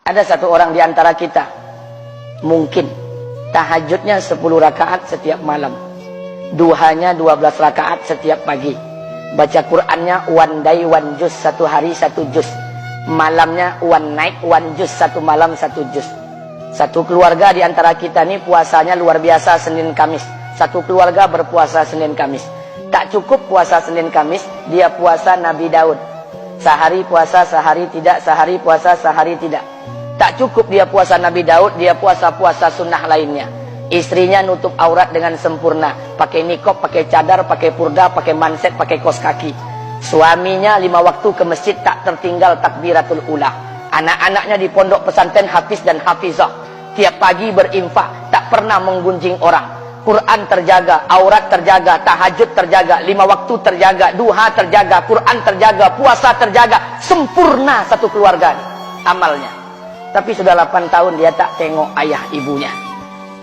Ada satu orang di antara kita, mungkin tahajudnya 10 rakaat setiap malam, duhanya 12 rakaat setiap pagi, baca Qur'annya one day one juz, satu hari satu juz, malamnya one night one juz, satu malam satu juz. Satu keluarga di antara kita ini puasanya luar biasa Senin Kamis. Satu keluarga berpuasa Senin Kamis. Tak cukup puasa Senin Kamis, dia puasa Nabi Daud. Sehari puasa, sehari tidak, sehari puasa, sehari tidak. Tak cukup dia puasa Nabi Daud, dia puasa-puasa sunnah lainnya. Istrinya nutup aurat dengan sempurna, pakai nikob, pakai cadar, pakai purda, pakai manset, pakai kos kaki. Suaminya 5 waktu ke masjid tak tertinggal takbiratul ula. Anak-anaknya di pondok pesantren hafiz dan hafizah. Tiap pagi berinfak, tak pernah menggunjing orang. Quran terjaga, aurat terjaga, tahajud terjaga, 5 waktu terjaga, duha terjaga, Quran terjaga, puasa terjaga. Sempurna satu keluarga amalnya. Tapi sudah 8 tahun dia tak tengok ayah ibunya.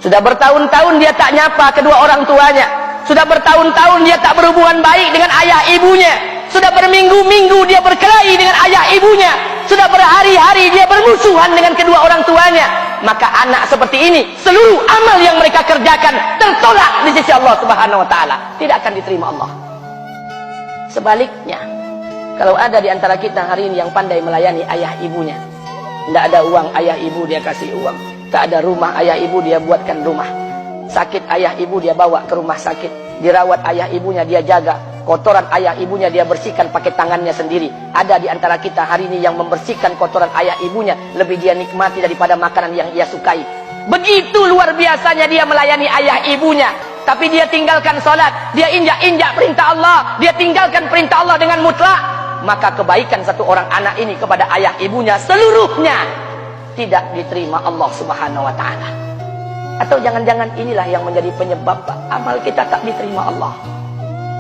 Sudah bertahun-tahun dia tak nyapa kedua orang tuanya. Sudah bertahun-tahun dia tak berhubungan baik dengan ayah ibunya. Sudah berminggu-minggu dia berkelahi dengan ayah ibunya. Sudah berhari-hari dia bermusuhan dengan kedua orang tuanya. Maka anak seperti ini, seluruh amal yang mereka kerjakan tertolak di sisi Allah Subhanahu wa taala, tidak akan diterima Allah. Sebaliknya, kalau ada di antara kita hari ini yang pandai melayani ayah ibunya, tidak ada uang ayah ibu dia kasih uang, tak ada rumah ayah ibu dia buatkan rumah, sakit ayah ibu dia bawa ke rumah sakit, dirawat ayah ibunya dia jaga, kotoran ayah ibunya dia bersihkan pakai tangannya sendiri. Ada di antara kita hari ini yang membersihkan kotoran ayah ibunya lebih dia nikmati daripada makanan yang ia sukai. Begitu luar biasanya dia melayani ayah ibunya. Tapi dia tinggalkan sholat, dia injak-injak perintah Allah, dia tinggalkan perintah Allah dengan mutlak. Maka kebaikan satu orang anak ini kepada ayah ibunya seluruhnya tidak diterima Allah Subhanahu wa taala. Atau jangan-jangan inilah yang menjadi penyebab amal kita tak diterima Allah.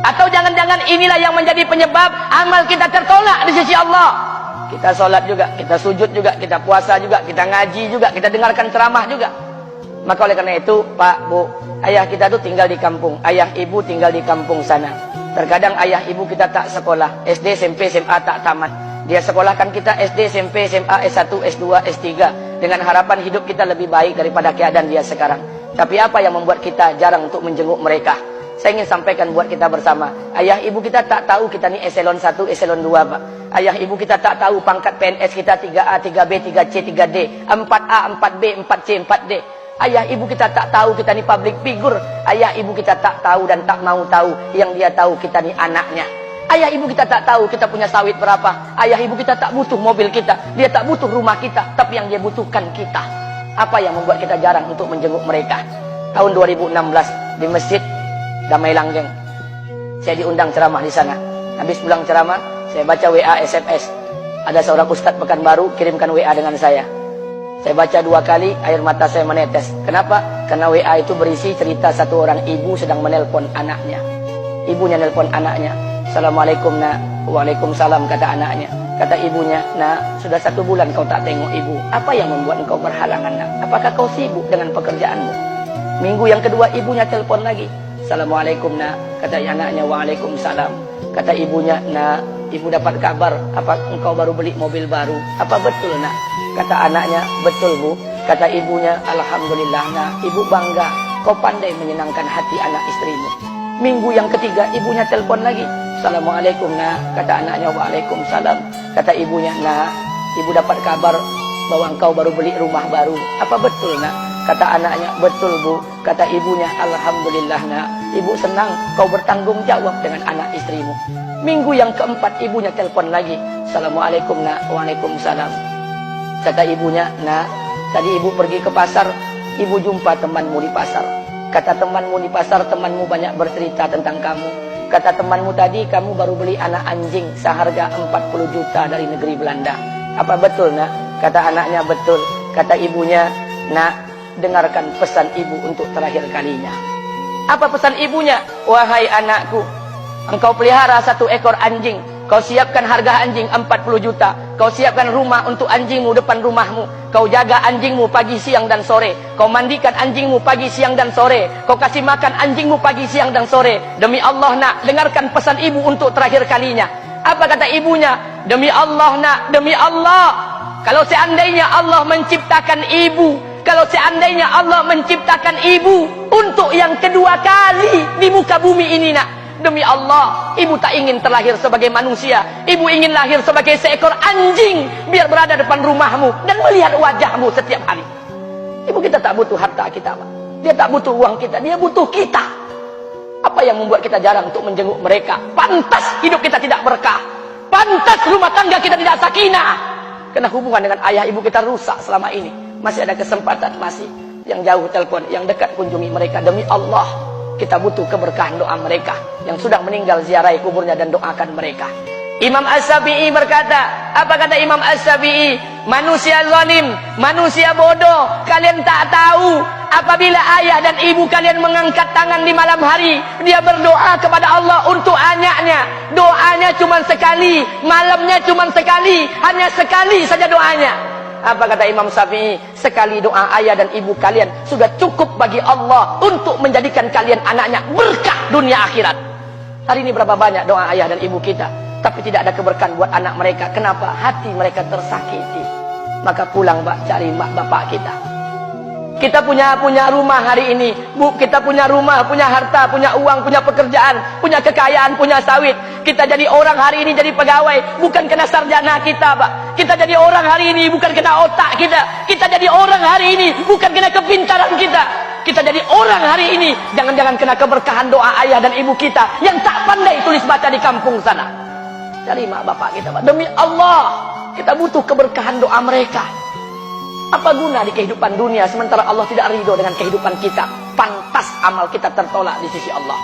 Atau jangan-jangan inilah yang menjadi penyebab amal kita tertolak di sisi Allah. Kita sholat juga, kita sujud juga, kita puasa juga, kita ngaji juga, kita dengarkan ceramah juga. Maka oleh karena itu, Pak, Bu, ayah kita tuh tinggal di kampung, ayah ibu tinggal di kampung sana. Terkadang ayah ibu kita tak sekolah, SD, SMP, SMA tak tamat. Dia sekolahkan kita SD, SMP, SMA, S1, S2, S3 dengan harapan hidup kita lebih baik daripada keadaan dia sekarang. Tapi apa yang membuat kita jarang untuk menjenguk mereka? Saya ingin sampaikan buat kita bersama. Ayah ibu kita tak tahu kita ni eselon 1, eselon 2, Pak. Ayah ibu kita tak tahu pangkat PNS kita 3A, 3B, 3C, 3D, 4A, 4B, 4C, 4D. Ayah ibu kita tak tahu kita ni public figure. Ayah ibu kita tak tahu dan tak mau tahu. Yang dia tahu kita ni anaknya. Ayah ibu kita tak tahu kita punya sawit berapa. Ayah ibu kita tak butuh mobil kita. Dia tak butuh rumah kita. Tapi yang dia butuhkan kita. Apa yang membuat kita jarang untuk menjenguk mereka? Tahun 2016 di Masjid Damai Langgeng, saya diundang ceramah di sana. Habis pulang ceramah, saya baca WA SMS. Ada seorang ustadz Pekanbaru kirimkan WA dengan saya. Saya baca 2 kali, air mata saya menetes. Kenapa? Karena WA itu berisi cerita satu orang ibu sedang menelpon anaknya. Ibunya nelpon anaknya. Assalamualaikum nak. Waalaikumsalam kata anaknya. Kata ibunya, nak, sudah 1 bulan kau tak tengok ibu. Apa yang membuat engkau berhalangan nak? Apakah kau sibuk dengan pekerjaanmu? Minggu yang kedua ibunya telepon lagi. Assalamualaikum nak. Kata anaknya, waalaikumsalam. Kata ibunya, nak, ibu dapat kabar apa engkau baru beli mobil baru. Apa betul nak? Kata anaknya, betul bu. Kata ibunya, alhamdulillah nak, ibu bangga. Kau pandai menyenangkan hati anak istrimu. Minggu yang ketiga ibunya telepon lagi. Assalamualaikum nak. Kata anaknya, waalaikumsalam. Kata ibunya, nak, ibu dapat kabar bahwa engkau baru beli rumah baru. Apa betul nak? Kata anaknya, betul bu. Kata ibunya, alhamdulillah nak, ibu senang kau bertanggung jawab dengan anak istrimu. Minggu yang keempat ibunya telepon lagi. Assalamualaikum nak. Waalaikumsalam. Kata ibunya, nak, tadi ibu pergi ke pasar, ibu jumpa temanmu di pasar. Kata temanmu di pasar, temanmu banyak bercerita tentang kamu. Kata temanmu tadi, kamu baru beli anak anjing seharga 40 juta dari negeri Belanda. Apa betul nak? Kata anaknya, betul. Kata ibunya, nak, dengarkan pesan ibu untuk terakhir kalinya. Apa pesan ibunya? Wahai anakku, engkau pelihara 1 ekor anjing. Kau siapkan harga anjing 40 juta. Kau siapkan rumah untuk anjingmu depan rumahmu. Kau jaga anjingmu pagi, siang, dan sore. Kau mandikan anjingmu pagi, siang, dan sore. Kau kasih makan anjingmu pagi, siang, dan sore. Demi Allah nak, dengarkan pesan ibu untuk terakhir kalinya. Apa kata ibunya? Demi Allah nak, demi Allah, Kalau seandainya Allah menciptakan ibu, kalau seandainya Allah menciptakan ibu untuk yang kedua kali di muka bumi ini, nak, demi Allah, ibu tak ingin terlahir sebagai manusia. Ibu ingin lahir sebagai seekor anjing, biar berada depan rumahmu dan melihat wajahmu setiap hari. Ibu kita tak butuh harta kita, Pak. Dia tak butuh uang kita, dia butuh kita. Apa yang membuat kita jarang untuk menjenguk mereka? Pantas hidup kita tidak berkah, pantas rumah tangga kita tidak sakinah, karena hubungan dengan ayah ibu kita rusak selama ini. Masih ada kesempatan, masih yang jauh telepon, yang dekat kunjungi mereka. Demi Allah, kita butuh keberkahan doa mereka. Yang sudah meninggal, ziarahi kuburnya dan doakan mereka. Imam As-Syafi'i berkata, apa kata Imam As-Syafi'i? Manusia zalim, manusia bodoh, kalian tak tahu apabila ayah dan ibu kalian mengangkat tangan di malam hari, dia berdoa kepada Allah untuk anaknya. Doanya cuma sekali, malamnya cuma sekali, hanya sekali saja doanya. Apa kata Imam Syafi'i? Sekali doa ayah dan ibu kalian sudah cukup bagi Allah untuk menjadikan kalian anaknya berkah dunia akhirat. Hari ini berapa banyak doa ayah dan ibu kita, tapi tidak ada keberkahan buat anak mereka. Kenapa? Hati mereka tersakiti. Maka pulang, Pak, cari mak bapak kita. Kita punya rumah hari ini, Bu, kita punya rumah, punya harta, punya uang, punya pekerjaan, punya kekayaan, punya sawit. Kita jadi orang hari ini jadi pegawai bukan kena sarjana kita, Pak. Kita jadi orang hari ini bukan kena otak kita. Kita jadi orang hari ini bukan kena kepintaran kita. Kita jadi orang hari ini jangan-jangan kena keberkahan doa ayah dan ibu kita yang tak pandai tulis baca di kampung sana. Cari mak bapak kita, Pak. Demi Allah, kita butuh keberkahan doa mereka. Apa guna di kehidupan dunia sementara Allah tidak ridho dengan kehidupan kita? Pantas amal kita tertolak di sisi Allah.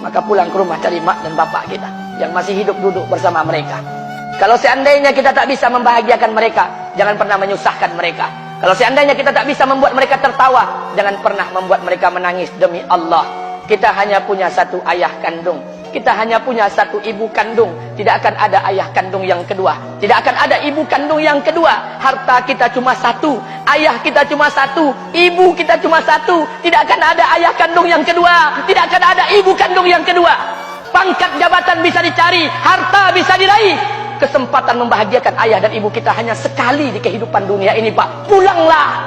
Maka pulang ke rumah cari mak dan bapak kita yang masih hidup, duduk bersama mereka. Kalau seandainya kita tak bisa membahagiakan mereka, jangan pernah menyusahkan mereka. Kalau seandainya kita tak bisa membuat mereka tertawa, jangan pernah membuat mereka menangis. Demi Allah, kita hanya punya satu ayah kandung, kita hanya punya satu ibu kandung. Tidak akan ada ayah kandung yang kedua, tidak akan ada ibu kandung yang kedua. Harta kita cuma satu, ayah kita cuma satu, ibu kita cuma satu. Tidak akan ada ayah kandung yang kedua, tidak akan ada ibu kandung yang kedua. Pangkat jabatan bisa dicari, harta bisa diraih, kesempatan membahagiakan ayah dan ibu kita hanya sekali di kehidupan dunia ini, Pak. Pulanglah.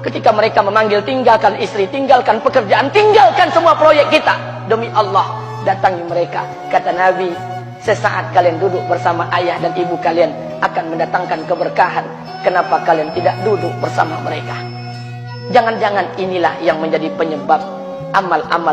Ketika mereka memanggil, tinggalkan istri, tinggalkan pekerjaan, tinggalkan semua proyek kita. Demi Allah, datangi mereka. Kata Nabi, sesaat kalian duduk bersama ayah dan ibu kalian akan mendatangkan keberkahan. Kenapa kalian tidak duduk bersama mereka? Jangan-jangan inilah yang menjadi penyebab amal-amal